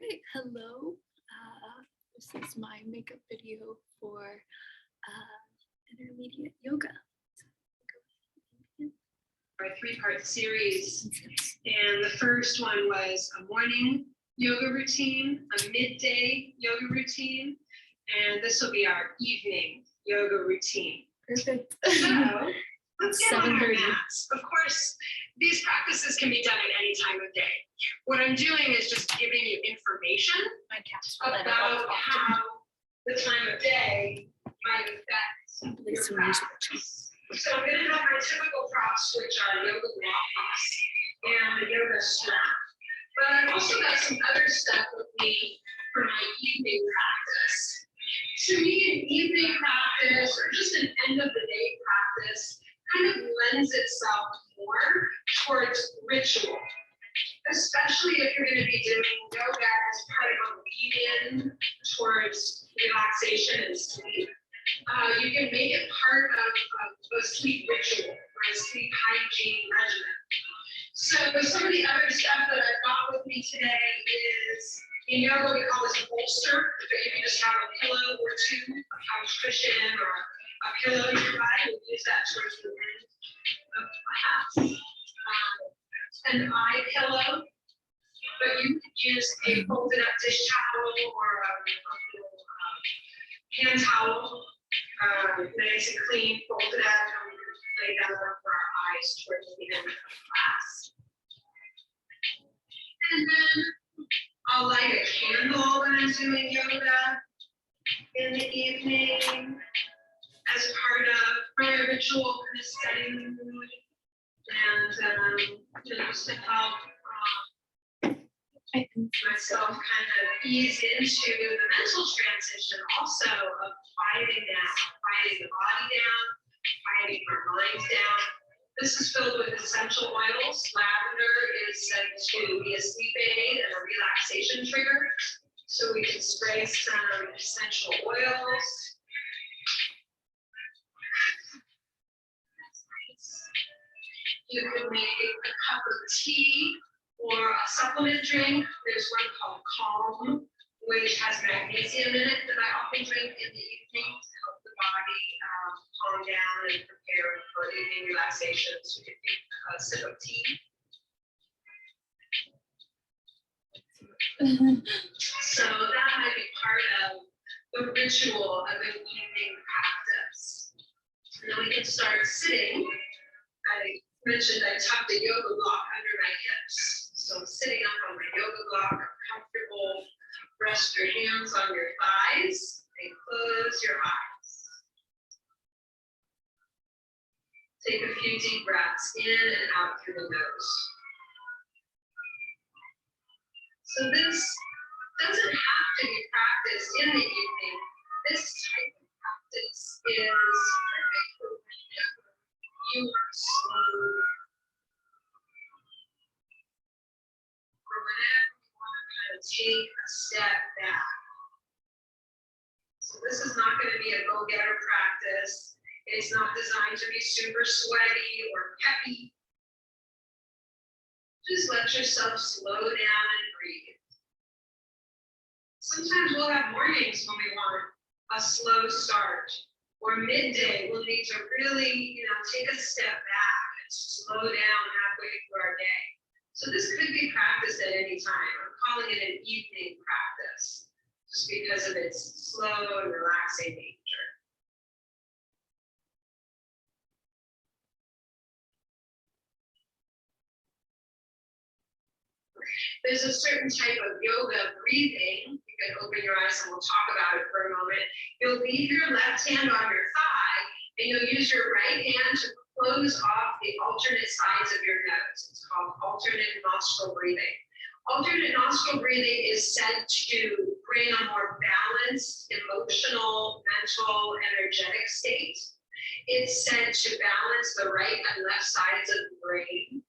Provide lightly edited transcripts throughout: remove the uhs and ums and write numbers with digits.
Right, hello. This is my makeup video for intermediate yoga. Our three-part series, and the first one was a morning yoga routine, a midday yoga routine, and this will be our evening yoga routine. Perfect. So let's get on our mats. Of course, these practices can be done at any time of day. What I'm doing is just giving you information about how the time of day might affect your practice. So I'm going to have my typical props, which are yoga blocks and the yoga strap. But I've also got some other stuff with me for my evening practice. To me, an evening practice or just an end of the day practice kind of lends itself more towards ritual, especially if you're going to be doing yoga as part of a lead-in towards relaxation and sleep. You can make it part of a sleep ritual or a sleep hygiene regimen. So some of the other stuff that I've got with me today is, in yoga we call this a bolster. So you can just have a pillow or two, a couch cushion or a pillow nearby. We'll use that towards the end of class. An eye pillow, but you could use a folded up dish towel or a hand towel, nice and clean, folded up, and we can lay that over our eyes towards the end of class. And then I'll light a candle when I'm doing yoga in the evening as part of my ritual, kind of setting the mood. And just to help myself kind of ease into the mental transition also of quieting the body down, quieting our minds down. This is filled with essential oils. Lavender is said to be a sleep aid and a relaxation trigger. So we can spray some essential oils. You can make a cup of tea or a supplement drink. There's one called Calm, which has magnesium in it that I often drink in the evening to help the body calm down and prepare for evening relaxation. So you can take a sip of tea. So that might be part of the ritual of an evening practice. And then we can start sitting. I mentioned I tucked a yoga block under my hips. So I'm sitting up on my yoga block, comfortable. Rest your hands on your thighs and close your eyes. Take a few deep breaths in and out through the nose. So this doesn't have to be practiced in the evening. This type of practice is perfect for whenever you are slow. For whenever you want to kind of take a step back. So this is not going to be a go-getter practice. It's not designed to be super sweaty or peppy. Just let yourself slow down and breathe. Sometimes we'll have mornings when we want a slow start, or midday we'll need to really, take a step back and slow down halfway through our day. So this could be practiced at any time. I'm calling it an evening practice, just because of its slow and relaxing nature. There's a certain type of yoga breathing. You can open your eyes and we'll talk about it for a moment. You'll leave your left hand on your thigh and you'll use your right hand to close off the alternate sides of your nose. It's called alternate nostril breathing. Alternate nostril breathing is said to bring a more balanced, emotional, mental, energetic state. It's said to balance the right and left sides of the brain.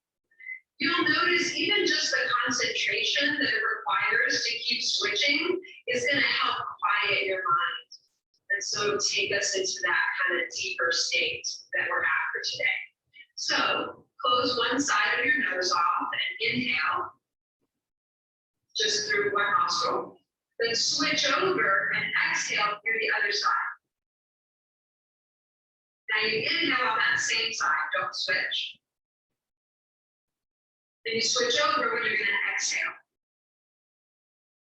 You'll notice even just the concentration that it requires to keep switching is going to help quiet your mind. And so take us into that kind of deeper state that we're after today. So close one side of your nose off and inhale. just through one nostril. Then switch over and exhale through the other side. Now you inhale on that same side, don't switch. Then you switch over when you're going to exhale.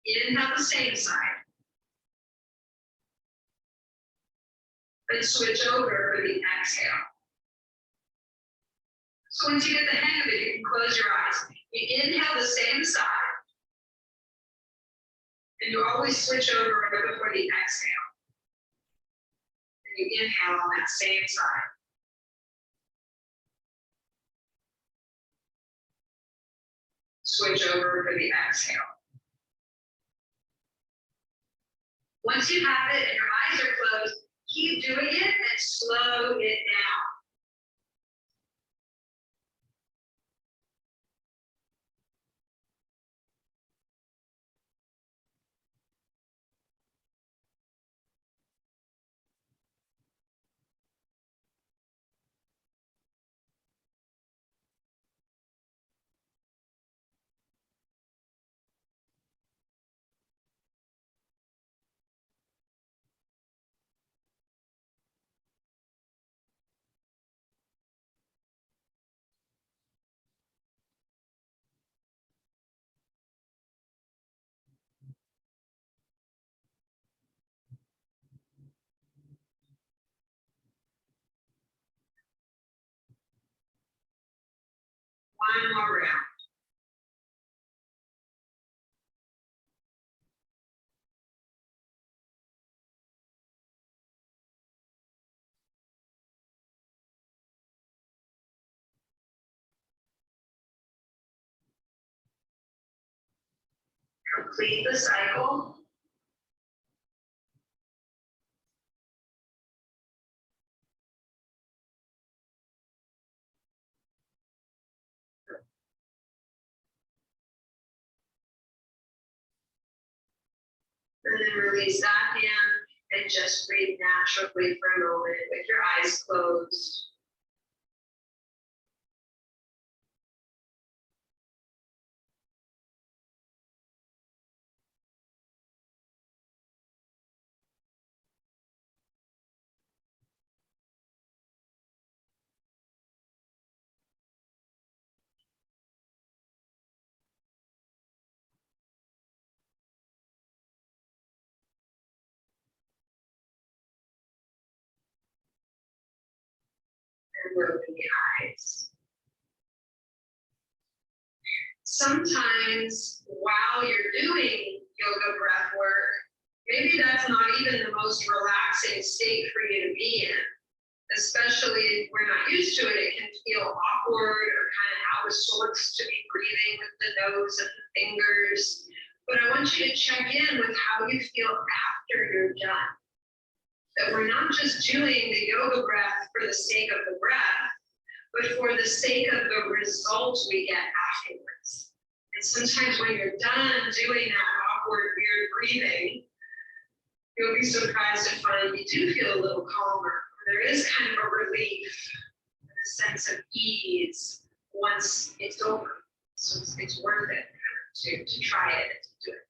Inhale the same side. Then switch over for the exhale. So once you get the hang of it, you can close your eyes. You inhale the same side. And you always switch over right before the exhale. And you inhale on that same side. Switch over for the exhale. Once you have it and your eyes are closed, keep doing it and slow it down. One more round. Complete the cycle. And then release that hand and just breathe naturally for a moment with your eyes closed. And open the eyes. Sometimes while you're doing yoga breath work, maybe that's not even the most relaxing state for you to be in. Especially if we're not used to it, it can feel awkward or kind of out of sorts to be breathing with the nose and the fingers. But I want you to check in with how you feel after you're done. That we're not just doing the yoga breath for the sake of the breath, but for the sake of the results we get afterwards. And sometimes when you're done doing that awkward, weird breathing, you'll be surprised to find you do feel a little calmer. There is kind of a relief, a sense of ease once it's over. So it's worth it to try it and to do it.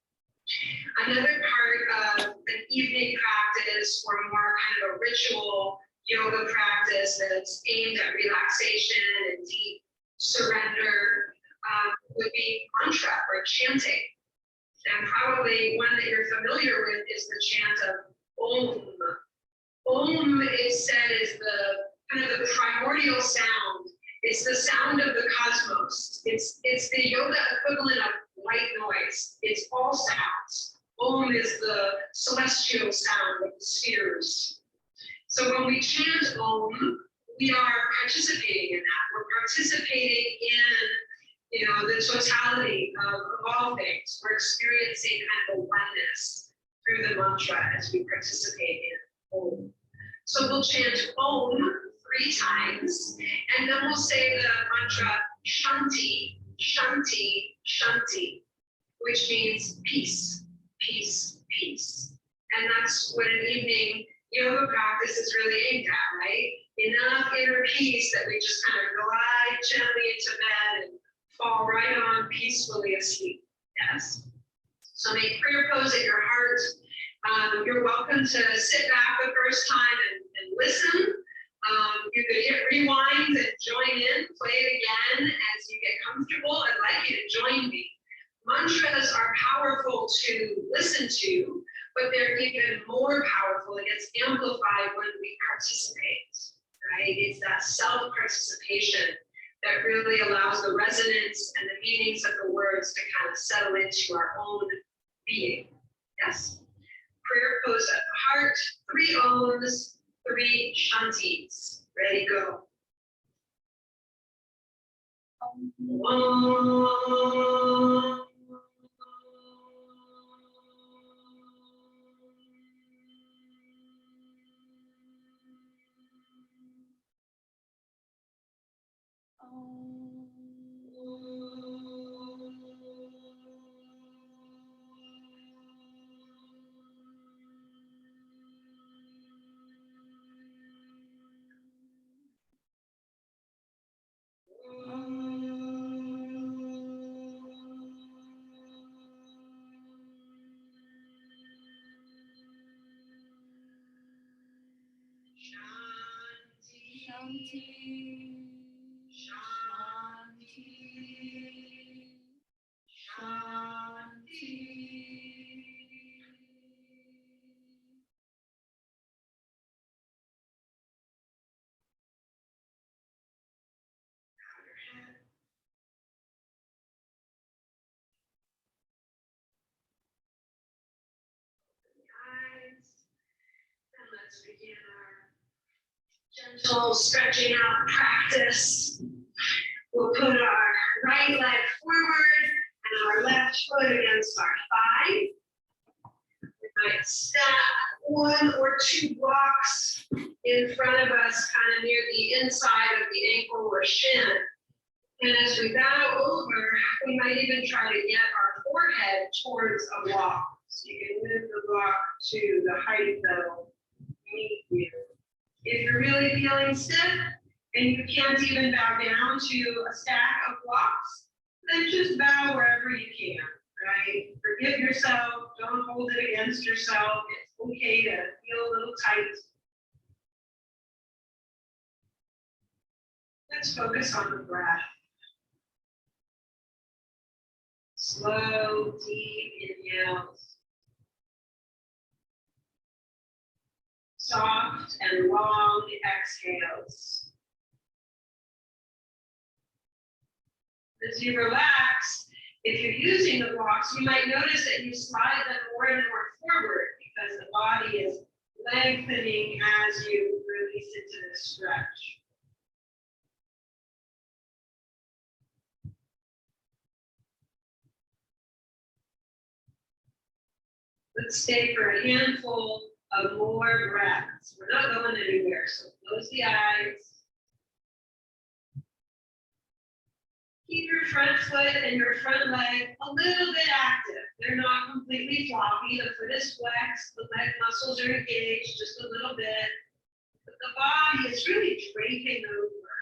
Another part of an evening practice or more kind of a ritual yoga practice that's aimed at relaxation and deep surrender would be mantra or chanting. And probably one that you're familiar with is the chant of Om. Om, it said, is the kind of the primordial sound. It's the sound of the cosmos. It's the yoga equivalent of white noise. It's all sounds. Om is the celestial sound of the spheres. So when we chant Om, we are participating in that. We're participating in, the totality of all things. We're experiencing kind of a oneness through the mantra as we participate in Om. So we'll chant Om 3 times, and then we'll say the mantra Shanti, Shanti, Shanti, which means peace, peace, peace. And that's what an evening yoga practice is really aimed at, right? Enough inner peace that we just kind of glide gently into bed and fall right on peacefully asleep. Yes? So make prayer pose at your heart. You're welcome to sit back the first time and listen. You could hit rewind and join in, play it again as you get comfortable. I'd like you to join me. Mantras are powerful to listen to, but they're even more powerful. It gets amplified when we participate, right? It's that self-participation that really allows the resonance and the meanings of the words to kind of settle into our own being. Yes? Prayer pose at the heart, 3 Oms, 3 Shantis. Ready, go. Om. Shanti. Shanti. Shanti. And let's begin our gentle stretching out practice. We'll put our right leg forward and our left foot against our thigh. We might step 1 or 2 blocks in front of us, kind of near the inside of the ankle or shin. And as we bow over, we might even try to get our forehead towards a block. So you can move the block to the height that'll meet you. If you're really feeling stiff and you can't even bow down to a stack of blocks, then just bow wherever you can, right? Forgive yourself, don't hold it against yourself. It's okay to feel a little tight. Let's focus on the breath. Slow, deep inhales. Soft and long exhales. As you relax, if you're using the blocks, you might notice that you slide them more and more forward because the body is lengthening as you release into the stretch. Let's stay for a handful of more breaths. We're not going anywhere, so close the eyes. Keep your front foot and your front leg a little bit active. They're not completely floppy. The foot is flexed, the leg muscles are engaged just a little bit, but the body is really draping over.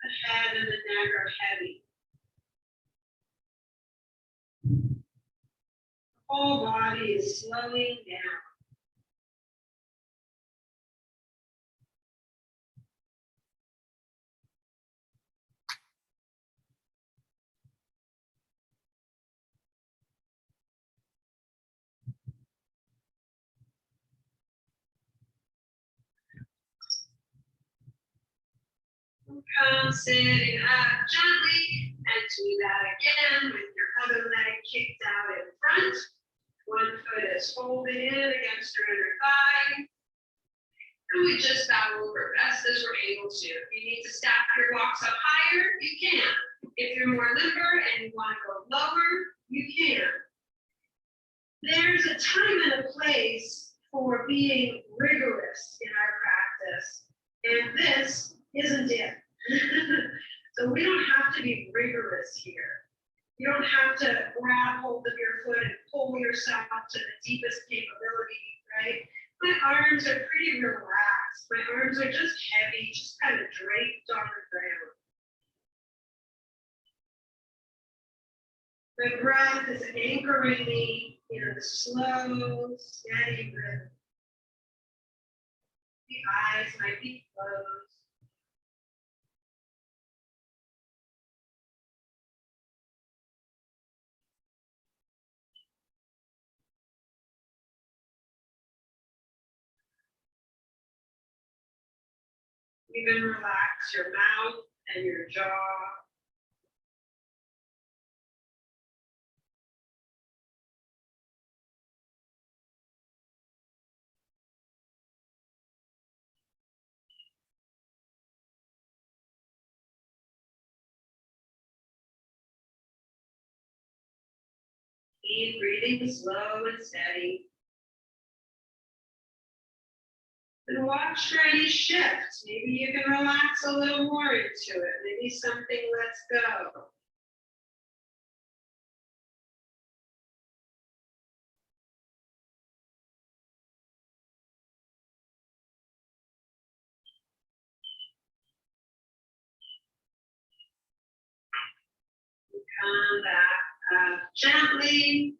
The head and the neck are heavy. The whole body is slowing down. Come sitting up gently and do that again with your other leg kicked out in front. One foot is folded in against your inner thigh. And we just bow over best as we're able to. If you need to stack your blocks up higher, you can. If you're more limber and you want to go lower, you can. There's a time and a place for being rigorous in our practice, and this isn't it. So we don't have to be rigorous here. You don't have to grab hold of your foot and pull yourself to the deepest capability, right? My arms are pretty relaxed. My arms are just heavy, just kind of draped on the ground. The breath is anchoring me in a slow, steady rhythm. The eyes might be closed. Even relax your mouth and your jaw. Keep breathing slow and steady. And watch for any shifts. Maybe you can relax a little more into it. Maybe something lets go. Come back up gently.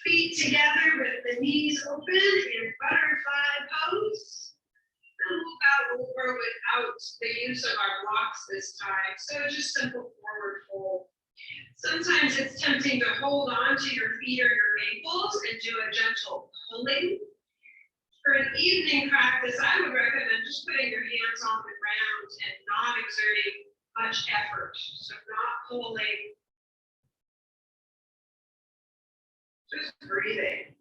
Feet together with the knees open in butterfly pose. And move out over without the use of our blocks this time. So just simple forward fold. Sometimes it's tempting to hold on to your feet or your ankles and do a gentle pulling. For an evening practice, I would recommend just putting your hands on the ground and not exerting much effort. So not pulling, just breathing.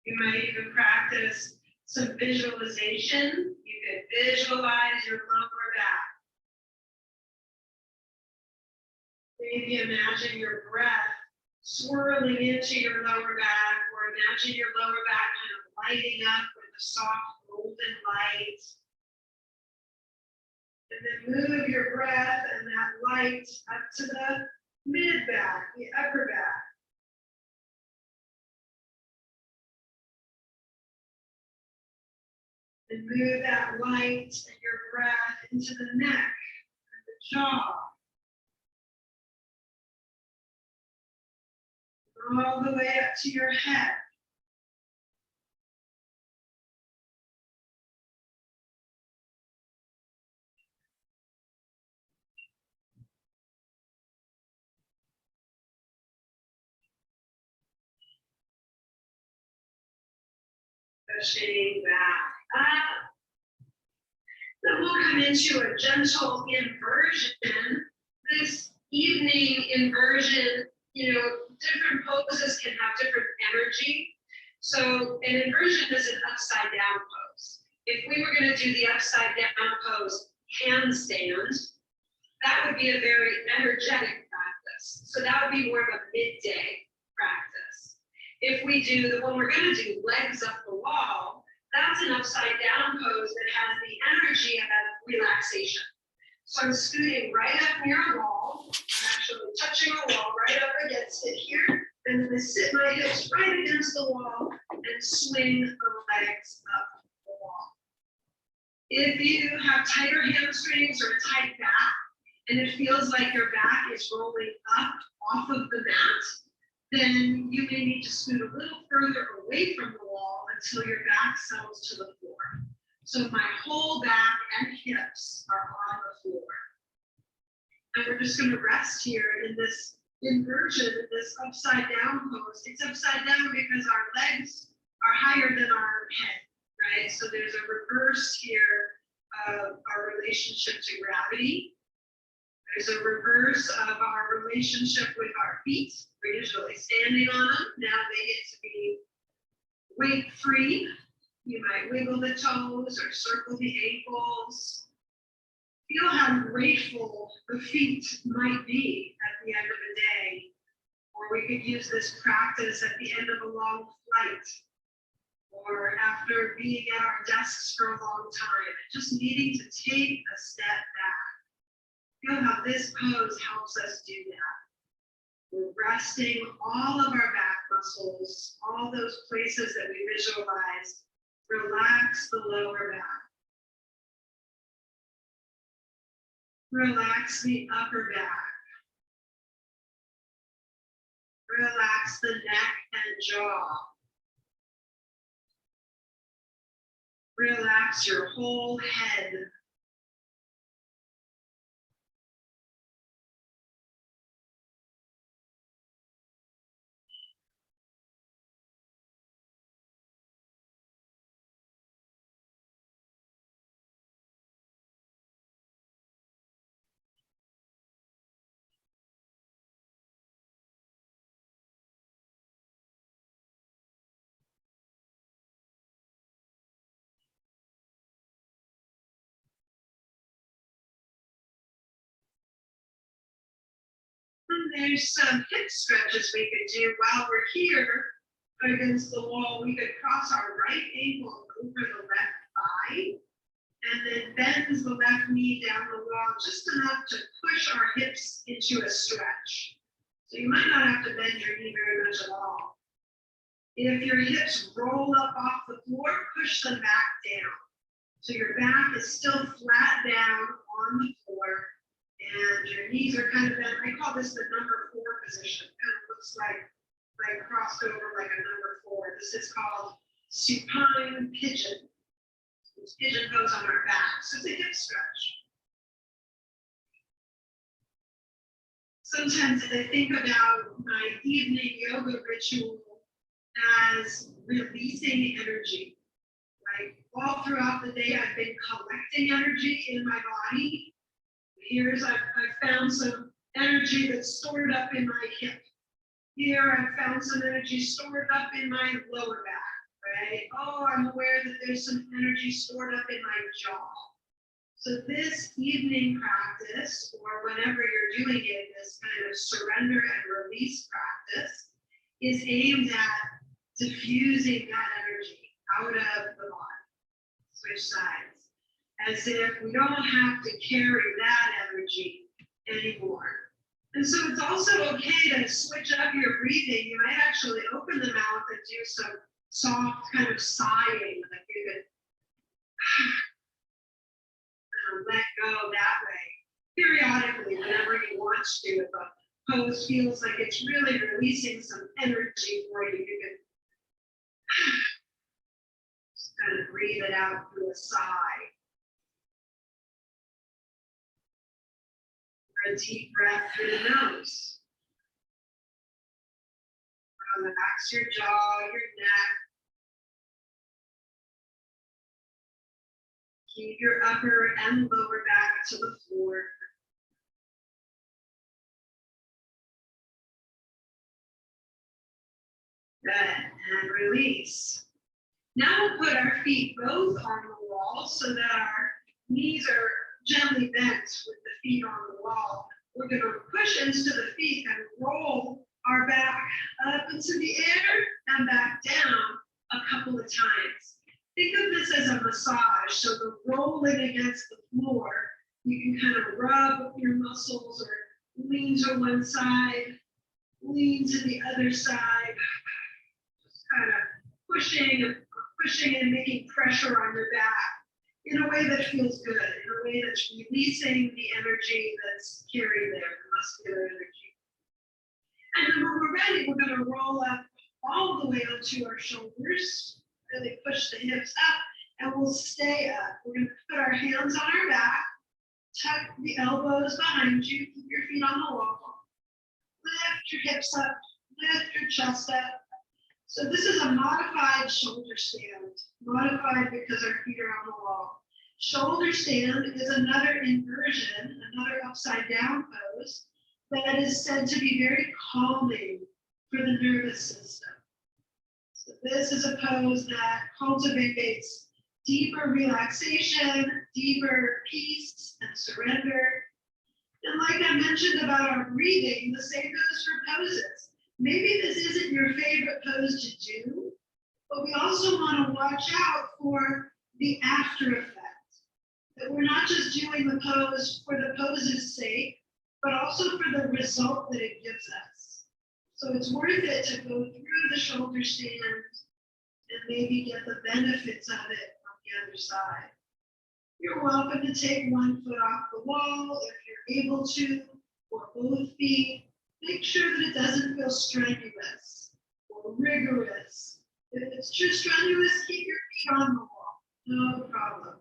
You might even practice some visualization. You can visualize your lower back. Maybe imagine your breath swirling into your lower back, or imagine your lower back kind of lighting up with a soft golden light. And then move your breath and that light up to the mid back, the upper back. And move that light and your breath into the neck and the jaw. All the way up to your head. Pushing back up. Then we'll come into a gentle inversion. This evening inversion, different poses can have different energy. So an inversion is an upside down pose. If we were going to do the upside down pose handstand, that would be a very energetic practice. So that would be more of a midday practice. If we do the one we're going to do, legs up the wall, that's an upside down pose that has the energy of relaxation. So I'm scooting right up near a wall. I'm actually touching a wall right up against it here. And then I sit my hips right against the wall and swing the legs up the wall. If you have tighter hamstrings or a tight back, and it feels like your back is rolling up off of the mat, then you may need to scoot a little further away from the wall until your back settles to the floor. So my whole back and hips are on the floor. And we're just going to rest here in this inversion, in this upside down pose. It's upside down because our legs are higher than our head, right? So there's a reverse here of our relationship to gravity. There's a reverse of our relationship with our feet. We're usually standing on them. Now they get to be weight free. You might wiggle the toes or circle the ankles. Feel how grateful the feet might be at the end of the day. Or we could use this practice at the end of a long flight, or after being at our desks for a long time, just needing to take a step back. Feel how this pose helps us do that. We're resting all of our back muscles, all those places that we visualized. Relax the lower back. Relax the upper back. Relax the neck and jaw. Relax your whole head. And there's some hip stretches we could do while we're here against the wall. We could cross our right ankle over the left thigh and then bend the left knee down the wall just enough to push our hips into a stretch. So you might not have to bend your knee very much at all. If your hips roll up off the floor, push them back down. So your back is still flat down on the floor and your knees are kind of bent. I call this the number 4 position. It kind of looks like crossed over like a number 4. This is called supine pigeon. It's pigeon pose on our back. So it's a hip stretch. Sometimes I think about my evening yoga ritual as releasing energy. Like all throughout the day, I've been collecting energy in my body. Here's I've found some energy that's stored up in my hip. Here I've found some energy stored up in my lower back, right? Oh, I'm aware that there's some energy stored up in my jaw. So this evening practice, or whenever you're doing it, this kind of surrender and release practice is aimed at diffusing that energy out of the body. Switch sides. As if we don't have to carry that energy anymore. And so it's also okay to switch up your breathing. You might actually open the mouth and do some soft kind of sighing, like you could let go that way, periodically, whenever you want to. If a pose feels like it's really releasing some energy for you, you can just kind of breathe it out through a sigh. A deep breath through the nose. Relax your jaw, your neck. Keep your upper and lower back to the floor. Good, and release. Now we'll put our feet both on the wall so that our knees are gently bent with the feet on the wall. We're going to push into the feet and roll our back up into the air and back down a couple of times. Think of this as a massage. So the rolling against the floor, you can kind of rub your muscles or lean to one side, lean to the other side, just kind of pushing and making pressure on your back in a way that feels good, in a way that's releasing the energy that's carried there, the muscular energy. And then when we're ready, we're going to roll up all the way onto our shoulders, really push the hips up, and we'll stay up. We're going to put our hands on our back, tuck the elbows behind you, keep your feet on the wall, lift your hips up, lift your chest up. So this is a modified shoulder stand, modified because our feet are on the wall. Shoulder stand is another inversion, another upside down pose that is said to be very calming for the nervous system. So this is a pose that cultivates deeper relaxation, deeper peace and surrender. And like I mentioned about our breathing, the same goes for poses. Maybe this isn't your favorite pose to do, but we also want to watch out for the after effect. That we're not just doing the pose for the pose's sake, but also for the result that it gives us. So it's worth it to go through the shoulder stand and maybe get the benefits of it on the other side. You're welcome to take one foot off the wall if you're able to, or both feet. Make sure that it doesn't feel strenuous or rigorous. If it's too strenuous, keep your feet on the wall. No problem.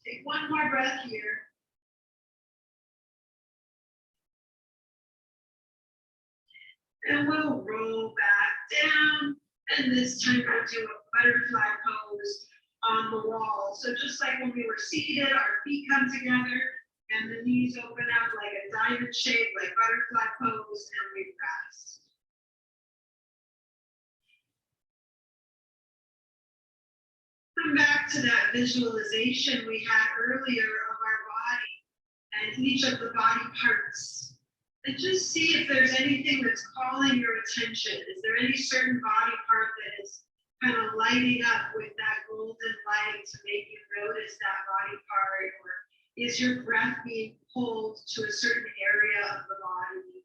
Take one more breath here. And we'll roll back down. And this time we'll do a butterfly pose on the wall. So just like when we were seated, our feet come together and the knees open up like a diamond shape, like butterfly pose, and we rest. Come back to that visualization we had earlier of our body and each of the body parts. And just see if there's anything that's calling your attention. Is there any certain body part that is kind of lighting up with that golden light to make you notice that body part? Or is your breath being pulled to a certain area of the body?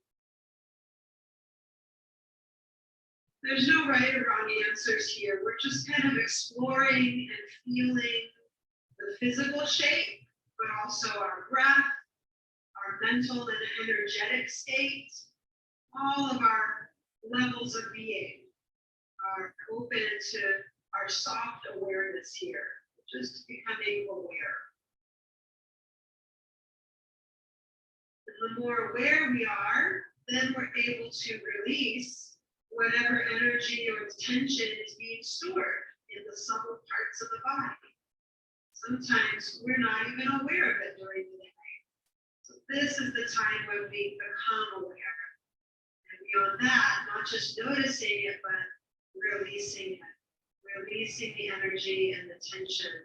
There's no right or wrong answers here. We're just kind of exploring and feeling the physical shape, but also our breath, our mental and energetic state. All of our levels of being are open to our soft awareness here, just becoming aware. And the more aware we are, then we're able to release whatever energy or tension is being stored in the subtle parts of the body. Sometimes we're not even aware of it during the day. So this is the time when we become aware. And beyond that, not just noticing it, but releasing it. Releasing the energy and the tension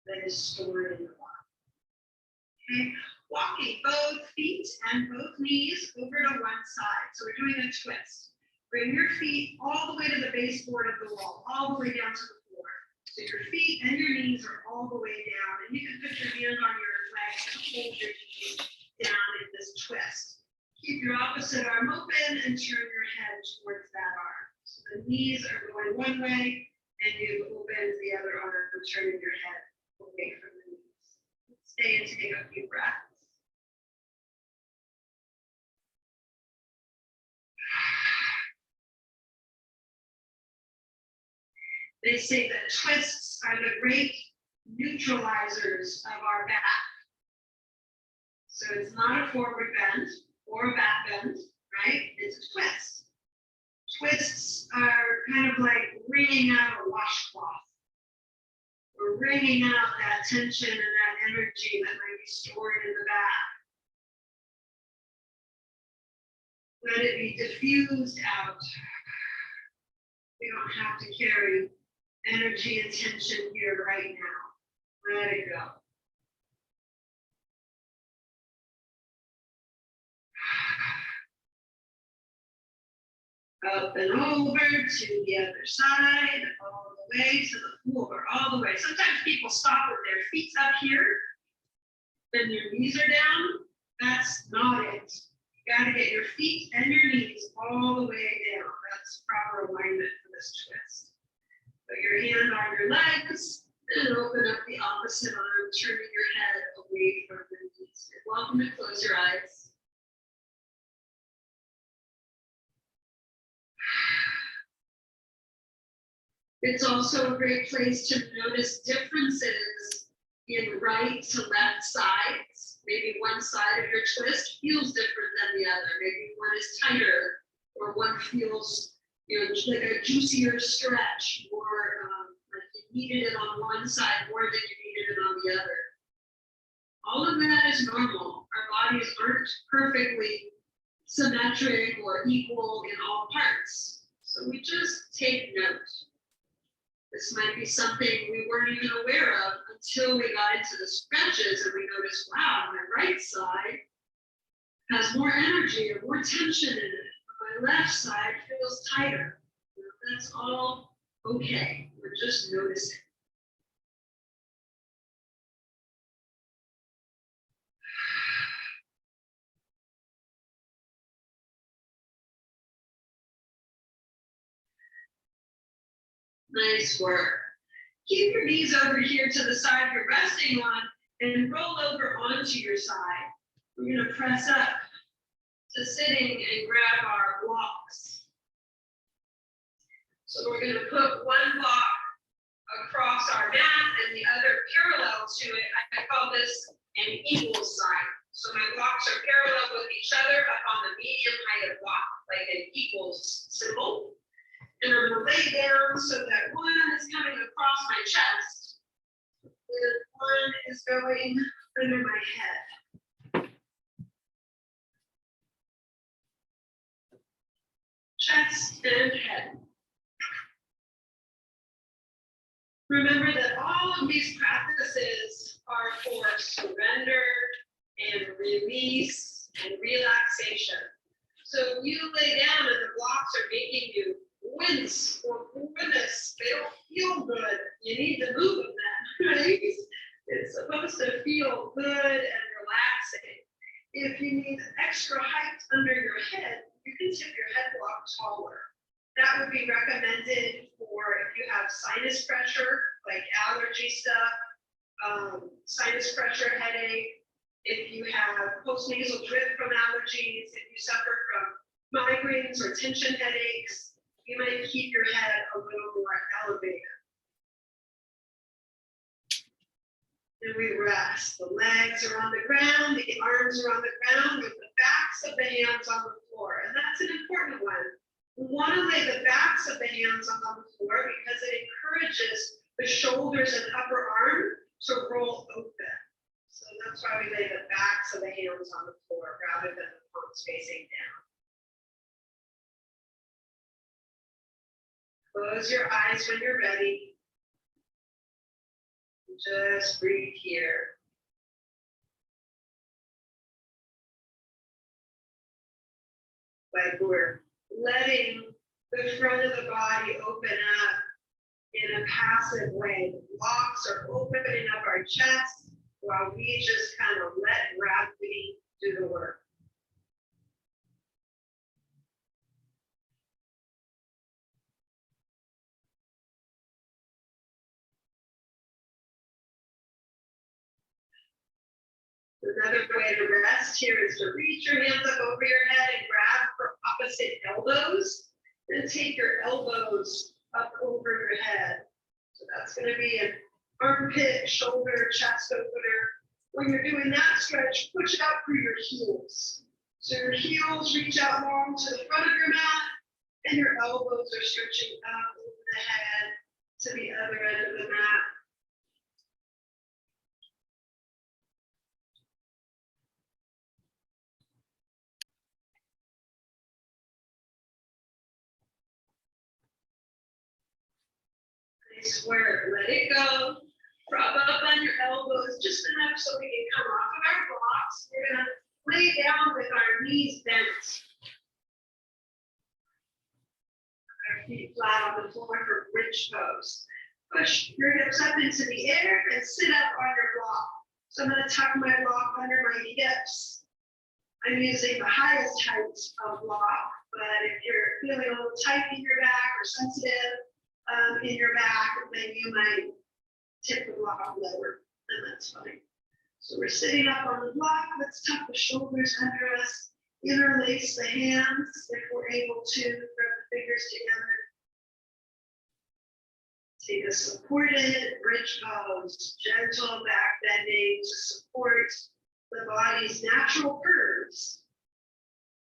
that is stored in the body. Okay, walking both feet and both knees over to one side. So we're doing a twist. Bring your feet all the way to the baseboard of the wall, all the way down to the floor. So your feet and your knees are all the way down, and you can put your hand on your legs to hold your knees down in this twist. Keep your opposite arm open and turn your head towards that arm. So the knees are going one way, and you open the other arm, turning your head away from the knees. Stay and take a few breaths. They say that twists are the great neutralizers of our back. So it's not a forward bend or a back bend, right? It's a twist. Twists are kind of like wringing out a washcloth. We're wringing out that tension and that energy that might be stored in the back. Let it be diffused out. We don't have to carry energy and tension here right now. Let it go. Up and over to the other side, all the way to the floor, all the way. Sometimes people stop with their feet up here and their knees are down. That's not it. You got to get your feet and your knees all the way down. That's proper alignment for this twist. Put your hand on your legs and open up the opposite arm, turning your head away from the knees. You're welcome to close your eyes. It's also a great place to notice differences in right to left sides. Maybe one side of your twist feels different than the other. Maybe one is tighter, or one feels, like a juicier stretch, or like you needed it on one side more than you needed it on the other. All of that is normal. Our bodies aren't perfectly symmetric or equal in all parts. So we just take note. This might be something we weren't even aware of until we got into the stretches and we noticed, wow, my right side has more energy or more tension in it. My left side feels tighter. That's all okay. We're just noticing. Nice work. Keep your knees over here to the side you're resting on and roll over onto your side. We're going to press up to sitting and grab our blocks. So we're going to put one block across our mat and the other parallel to it. I call this an equal sign. So my blocks are parallel with each other up on the medium height of block, like an equals symbol. And I'm going to lay down so that one is coming across my chest and one is going under my head. Chest and head. Remember that all of these practices are for surrender and release and relaxation. So if you lay down and the blocks are making you wince or grimace, they don't feel good. You need to move them, right? It's supposed to feel good and relaxing. If you need extra height under your head, you can tip your head block taller. That would be recommended for if you have sinus pressure, like allergy stuff, sinus pressure, headache. If you have postnasal drip from allergies, if you suffer from migraines or tension headaches, you might keep your head a little more elevated. And we rest. The legs are on the ground, the arms are on the ground, with the backs of the hands on the floor. And that's an important one. We want to lay the backs of the hands on the floor because it encourages the shoulders and upper arm to roll open. So that's why we lay the backs of the hands on the floor rather than the palms facing down. Close your eyes when you're ready. Just breathe here. Like we're letting the front of the body open up in a passive way. The blocks are opening up our chest while we just kind of let gravity do the work. Another way to rest here is to reach your hands up over your head and grab for opposite elbows. Then take your elbows up over your head. So that's going to be an armpit, shoulder, chest opener. When you're doing that stretch, push out through your heels. So your heels reach out long to the front of your mat, and your elbows are stretching up over the head to the other end of the mat. Square, let it go. Prop up on your elbows just enough so we can come off of our blocks. We're going to lay down with our knees bent. Our feet flat on the floor for bridge pose. Push your hips up into the air and sit up on your block. So I'm going to tuck my block under my hips. I'm using the highest height of block, but if you're feeling a little tight in your back or sensitive, in your back, then you might tip the block lower, and that's fine. So we're sitting up on the block. Let's tuck the shoulders under us, interlace the hands if we're able to, throw the fingers together. Take a supported bridge pose, gentle back bending to support the body's natural curves.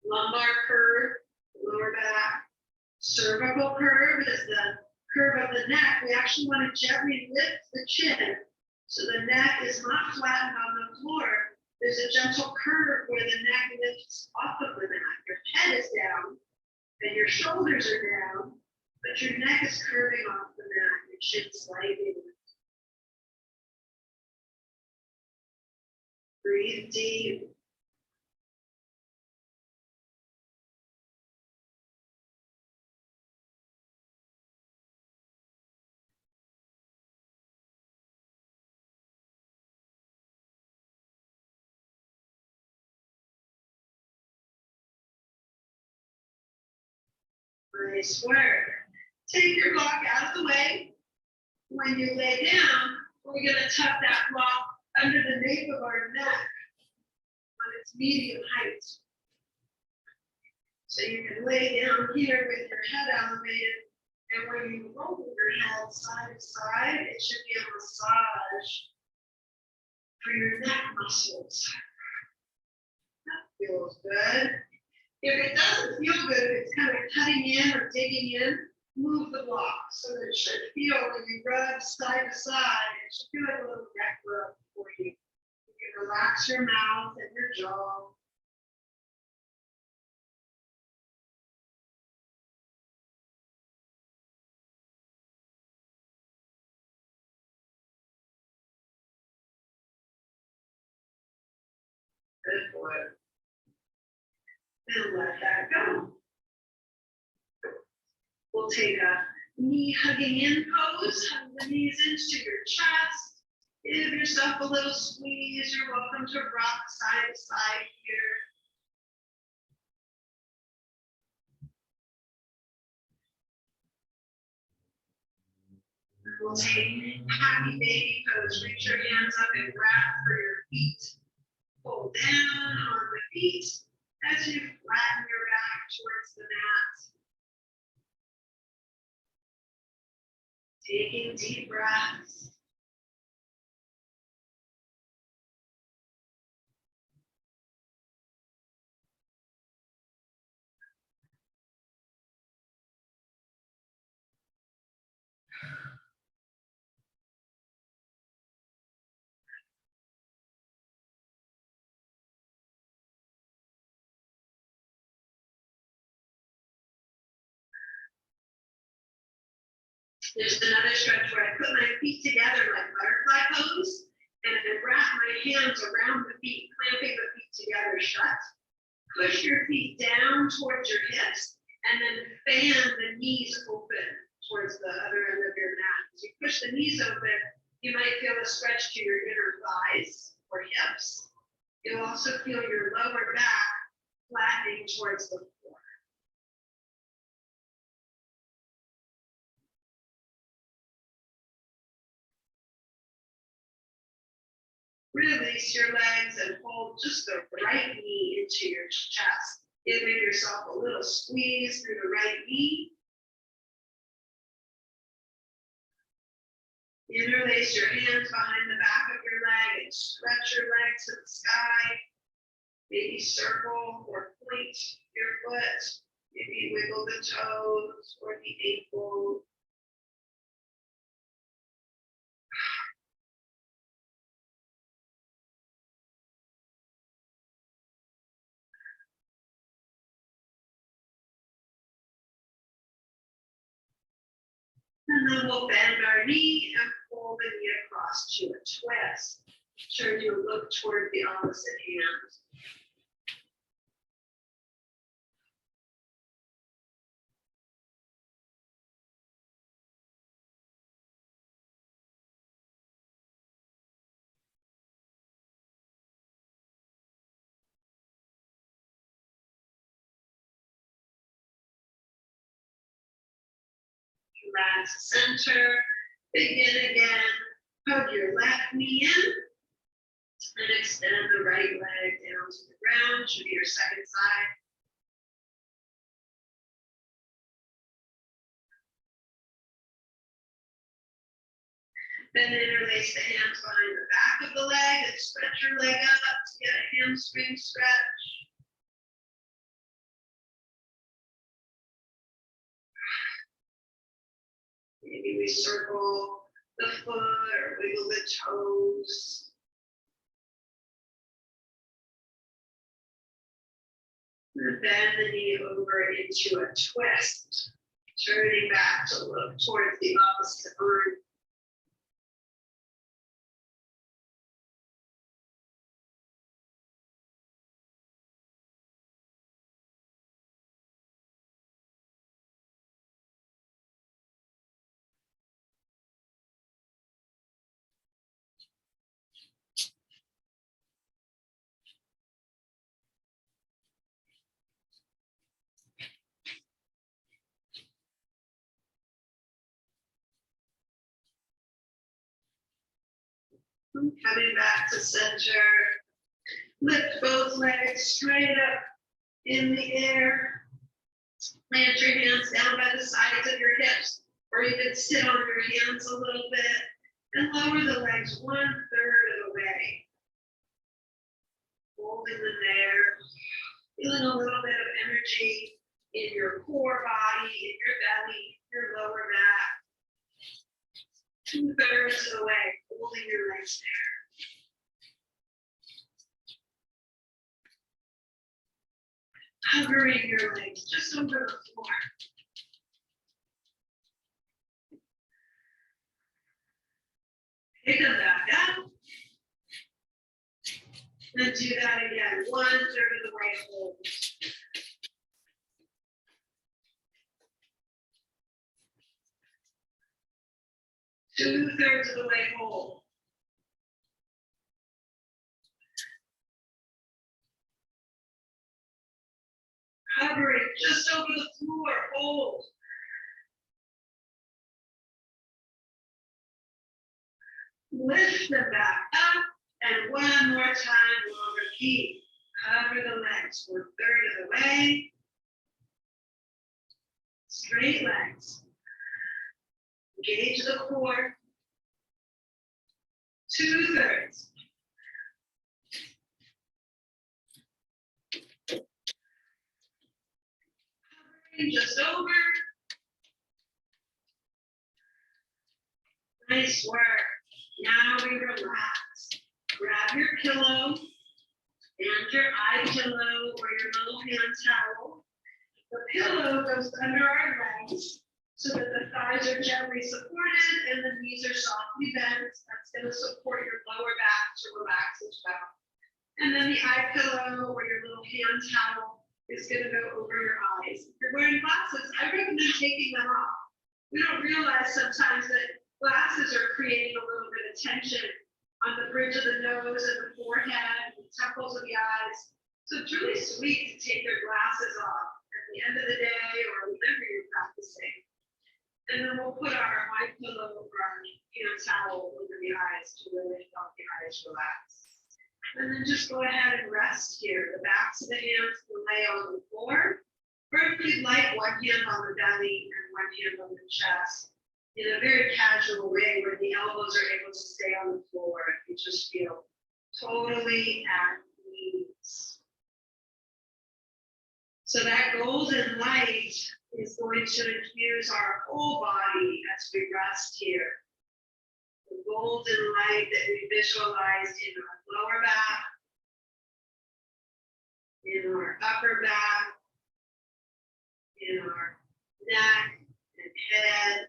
Lumbar curve, lower back. Cervical curve is the curve of the neck. We actually want to gently lift the chin so the neck is not flattened on the floor. There's a gentle curve where the neck lifts off of the mat. Your head is down and your shoulders are down, but your neck is curving off the mat. Your chin slightly. Breathe deep. Nice work. Take your block out of the way. When you lay down, we're going to tuck that block under the nape of our neck on its medium height. So you can lay down here with your head elevated, and when you roll your head side to side, it should be a massage for your neck muscles. That feels good. If it doesn't feel good, if it's kind of cutting in or digging in, move the block so that it should feel when you rub side to side, it should feel like a little neck rub for you. You can relax your mouth and your jaw. Good boy. And let that go. We'll take a knee hugging in pose, hug the knees into your chest. Give yourself a little squeeze. You're welcome to rock side to side here. We'll take happy baby pose. Reach your hands up and grab for your feet. Pull down on the feet as you flatten your back towards the mat. Taking deep breaths. There's another stretch where I put my feet together like butterfly pose, and then wrap my hands around the feet, clamping the feet together shut. Push your feet down towards your hips, and then fan the knees open towards the other end of your mat. As you push the knees open, you might feel a stretch to your inner thighs or hips. You'll also feel your lower back flattening towards the floor. Release your legs and hold just the right knee into your chest, giving yourself a little squeeze through the right knee. Interlace your hands behind the back of your leg and stretch your legs to the sky. Maybe circle or point your foot. Maybe wiggle the toes or the ankle. And then we'll bend our knee and pull the knee across to a twist. Turn your look toward the opposite hand. Relax center. Begin again. Hug your left knee in. And extend the right leg down to the ground. Should be your second side. Then interlace the hands behind the back of the leg and stretch your leg up to get a hamstring stretch. Maybe we circle the foot or wiggle the toes. And bend the knee over into a twist, turning back to look towards the opposite arm. Coming back to center. Lift both legs straight up in the air. Plant your hands down by the sides of your hips, or you can sit on your hands a little bit and lower the legs 1/3 of the way. Holding them there, feeling a little bit of energy in your core body, in your belly, your lower back. 2/3 of the way, holding your legs there. Hovering your legs just over the floor. Pick them back up. And do that again, 1/3 of the way hold. Two-thirds of the way hold. Hovering just over the floor, hold. Lift them back up, and one more time, we'll repeat. Cover the legs 1/3 of the way. Straight legs. Engage the core. 2/3. Hovering just over. Nice work. Now we relax. Grab your pillow and your eye pillow or your little hand towel. The pillow goes under our legs so that the thighs are gently supported and the knees are softly bent. That's going to support your lower back to relax as well. And then the eye pillow or your little hand towel is going to go over your eyes. If you're wearing glasses, I recommend taking them off. We don't realize sometimes that glasses are creating a little bit of tension on the bridge of the nose and the forehead, and the temples of the eyes. So it's really sweet to take your glasses off at the end of the day or whenever you're practicing. And then we'll put our eye pillow or our hand towel over the eyes to really help the eyes relax. And then just go ahead and rest here. The backs of the hands can lay on the floor, or if you'd like, one hand on the belly and one hand on the chest, in a very casual way where the elbows are able to stay on the floor. You just feel totally at ease. So that golden light is going to infuse our whole body as we rest here. The golden light that we visualized in our lower back, in our upper back, in our neck and head.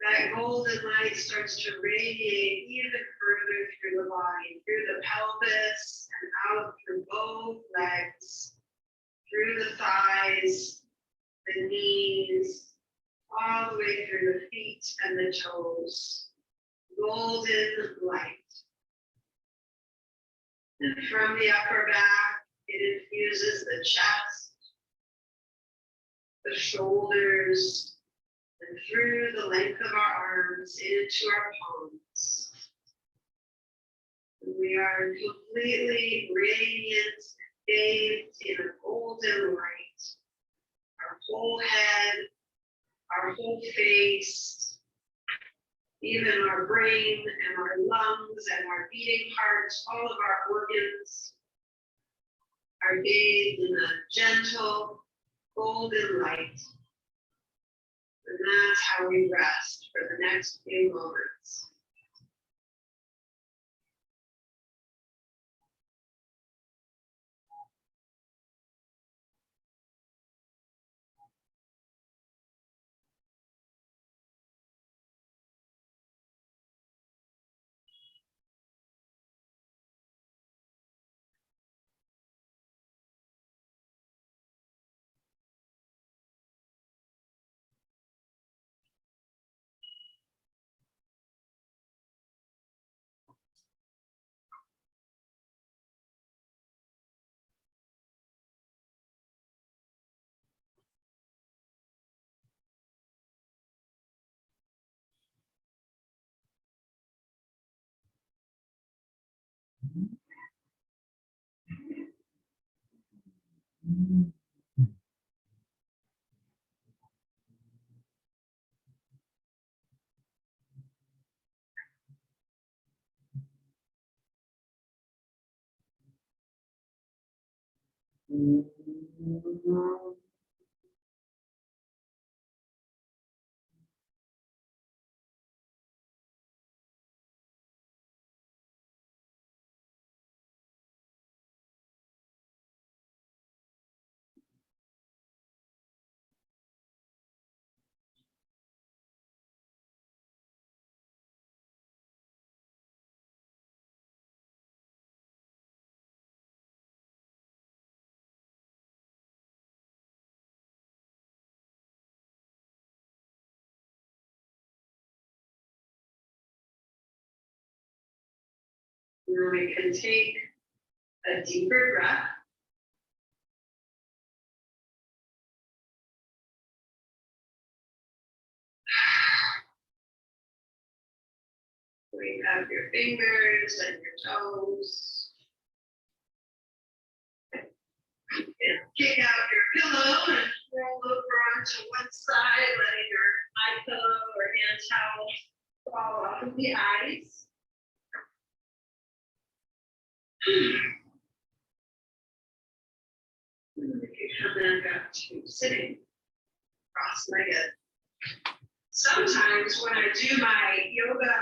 That golden light starts to radiate even further through the body, through the pelvis and out through both legs, through the thighs, the knees, all the way through the feet and the toes. Golden light. And from the upper back, it infuses the chest, the shoulders, and through the length of our arms into our palms. We are completely radiant, bathed in a golden light. Our whole head, our whole face, even our brain and our lungs and our beating heart, all of our organs are bathed in a gentle golden light. And that's how we rest for the next few moments. Now we can take a deeper breath. We have your fingers and your toes. And kick out your pillow and roll over onto one side, letting your eye pillow or hand towel fall off of the eyes. And we can come back up to sitting cross-legged. Sometimes when I do my yoga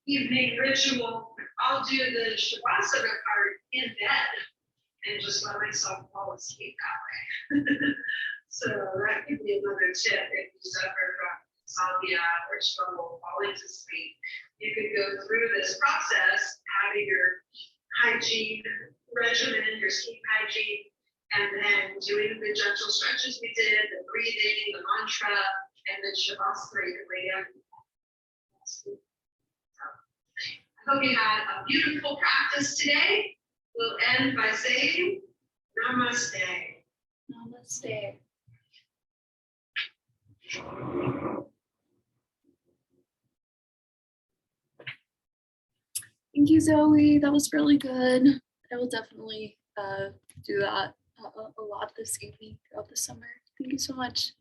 evening ritual, I'll do the Shavasana part in bed and just let myself fall asleep that way. So that could be another tip if you suffer from insomnia or struggle falling to sleep. You could go through this process, having your hygiene regimen, your sleep hygiene, and then doing the gentle stretches we did, the breathing, the mantra, and then Shavasana, you can lay down. I hope you had a beautiful practice today. We'll end by saying Namaste. Namaste. Thank you, Zoe. That was really good. I will definitely do that a lot this evening throughout the summer. Thank you so much.